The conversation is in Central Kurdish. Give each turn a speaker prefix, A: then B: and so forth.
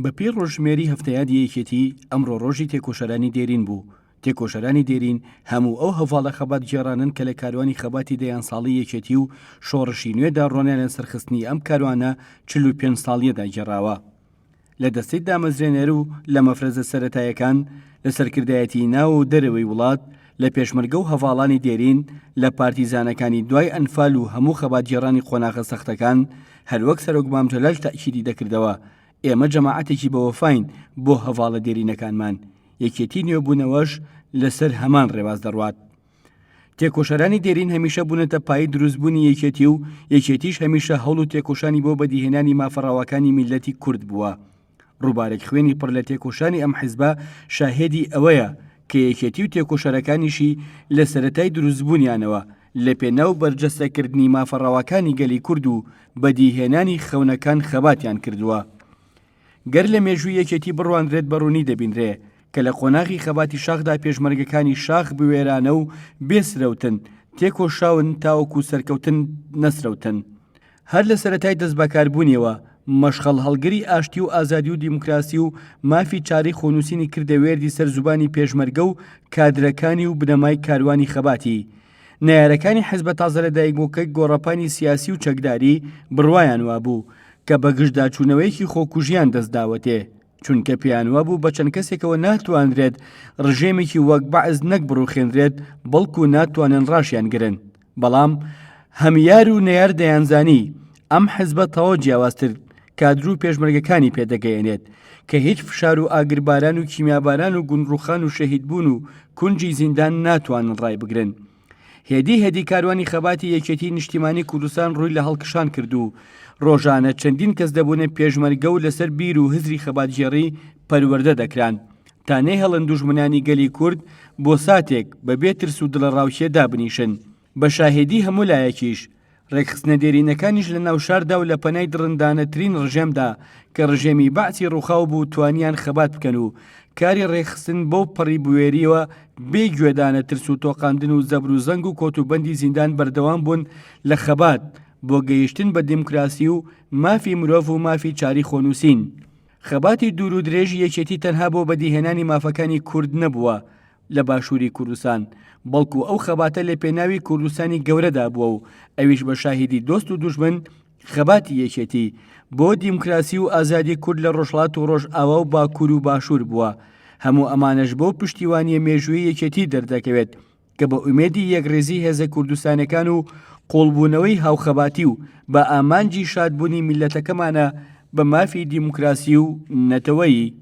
A: بەپێی ڕۆژژمێری هەفتەیادی یەکێتی ئەمڕۆ ڕۆژی تێکۆشەرانی دێرین بوو. تێکۆشەرانی دێرین هەموو ئەو هەڤاڵە خەبات گێڕانن کە لە کاروانی خەباتی دەیان ساڵی یەکێتی و شۆڕشی نوێدا ڕۆنیان سەرخستنی ئەم کاروانە 45 ساڵیەدا گێڕاوە. لە دەستەی دامەزرێنەر و لە مەفرەزە سەرەتایەکان لە سەرکردایەتی ناو و دەرەوەی وڵات لە پێشمەرگە و هەڤاڵانی دێرین لە پارتیزانەکانی دوای ئەنفال و هەموو خەباتگێڕانی قۆناغە سەختەکان هەروەک سەرۆک مام جەلال تەئکیدی دەکردەوە ئێمە جەماعەتێکی بەوەفاین بۆ هەڤاڵە دێرینەکانمان، یەکێتی نوێبوونەوەش لەسەر هەمان ڕێواز دەڕوات. تێکۆشەرانی دێرین هەمیشە بوونەتە پایی دروستبوونی یەکێتی و یەکێتیش هەمیشە هەوڵ و تێکۆشانی بۆ بەدیهێنانی مافەڕاوەکانی میلەتی کورد بووە. ڕووبارێک خوێنی پڕ لە تێکۆشانی ئەم حیزبە شاهێدی ئەوەیە کە یەکێتی و تێکۆشەرەکانیشی لە سەرەتای دروستبوونیانەوە لە پێناو بەرجەستەکردنی مافەڕاوەکانی گەلی کورد و بەدیهێنانی خەونەکان خەباتیان کردووە. گەر لە مێژووی یەکێتی بڕوانرێت بەڕوونی دەبینرێ کە لە قۆناغی خەباتی شاخدا پێشمەرگەکانی شاخ بوێرانە و بێسرەوتن تێکۆشاون تاوەکو سەرکەوتن نەسرەوتن. هەر لە سەرەتای دەست بەکاربوونیەوە مەشخەڵ هەڵگری ئاشتی و ئازادی و دیموکراسی و مافی چاری خۆنووسینی کردەوێردی سەر زوبانی پێشمەرگە و کادرەکانی و بنەمای کاروانی خەباتی. نایارەکانی حیزبە تازە لە دایکبووکەی گۆڕەپانی سیاسی و چەکداری بڕوایان وابوو کە بە گشتداچوونەوەیەکی خۆکوژیان دەستداوەتێ، چونکە پێیانوا بوو بە چەند کەسێکەوە ناتوانرێت ڕژێمێکی وەک بەعز نەک بڕوخێنرێت بەڵکو ناتوانن ڕاشیان گرن. بەڵام هەمیار و نەیار دەیانزانی ئەم حیزبە تەواو جیاوازتر کادر و پێشمەرگەکانی پێدەگەیەنێت کە هیچ فشار و ئاگرباران و کیمیاباران و گونڕوخان و شەهیدبوون و کونجی زیندان ناتوانن ڕای بگرن. هێدی کاروانی خەباتی یەکێتی نیشتیمانی کوردستان ڕووی لە هەڵکشان کردو ڕۆژانە چەندین کەس دەبوونە پێشمەرگە و لەسەر بیر و هزری خەباتگێڕی پەروەردە دەکران تا نەیهێڵن دوژمنانی گەلی کورد بۆ ساتێک بەبێ ترس و دڵە ڕاوچێ دابنیشن. بە شاهێدی هەموو لایەکیش ڕێکخستنە دێرینەکانیش لە ناوشاردا و لە پەنای دڕندانەترین ڕژێمدا کە ڕژێمی بەعسی ڕووخاو بوو توانیان خەبات بکەن و کاری ڕێکخستن بۆ پەڕی بوێریەوە بێ گوێدانە ترس و تۆقاندن و زەبر و زەنگ و کۆتوبەندی زیندان بەردەوام بوون لە خەبات بۆ گەیشتن بە دیموکراسی و مافی مرۆڤ و مافی چاری خۆنووسین. خەباتی دوور و درێژی یەکێتی تەنها بۆ بەدیهێنانی مافەکانی کورد نەبووە لە باشووری کوردستان، بەڵکو ئەو خەباتە لە پێناوی کوردستانی گەورەدا بووە و ئەویش بە شاهیدی دۆست و دوژمن خەباتی یەکێتی بۆ دیموکراسی و ئازادی کورد لە ڕۆژهەڵات و ڕۆژئاوا و باکوور و باشوور بووە. هەموو ئەمانەش بۆ پشتیوانی مێژووی یەکێتی دەردەکەوێت کە بە ئومێدی یەکڕێزی هێزە کوردستانەکان و قۆڵبوونەوەی هاوخەباتی و بە ئامانجی شادبوونی میلەتەکەمانە بە مافی دیموکراسی و نەتەوەیی